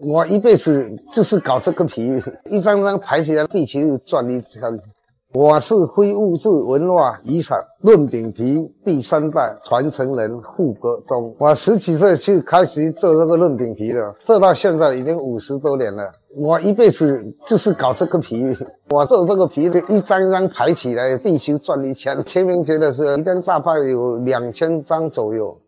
我一辈子就是搞这个皮，一张张排起来，地球转一圈。我是非物质文化遗产润饼皮第3代传承人傅国忠。我10几岁就开始做这个润饼皮了，做到现在已经50多年了。我一辈子就是搞这个皮，我做这个皮的一张张排起来，地球转一圈。清明节的时候，一天大概有2000张左右。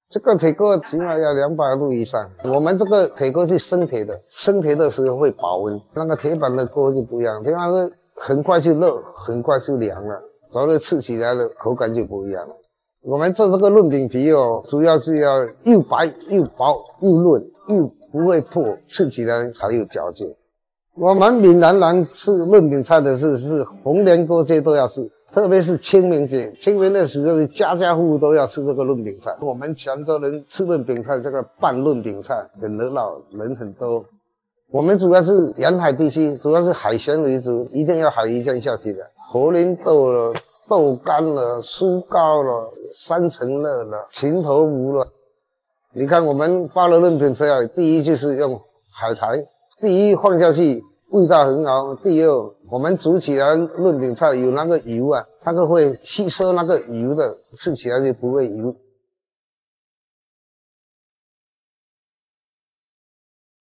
这个铁锅起码要200度以上。我们这个铁锅是生铁的，生铁的时候会保温。那个铁板的锅就不一样，铁板是很快就热，很快就凉了，所以吃起来的口感就不一样了。我们做这个润饼皮哦，主要是要又白又薄又润，又不会破，吃起来才有嚼劲。我们闽南人吃润饼菜的是逢年过节都要吃。特别是清明节，清明的时候，家家户户都要吃这个润饼菜。我们泉州人吃润饼菜，这个拌润饼菜很热闹，人很多。我们主要是沿海地区，主要是海鲜为主，一定要海鱼酱下去的。活灵豆了、豆干了、酥糕了、3层热了、群头鲈了。你看我们包的润饼菜，第一就是用海苔，第一放下去。味道很好。第二，我们煮起来润饼菜有那个油啊，它会吸收那个油的，吃起来就不会油。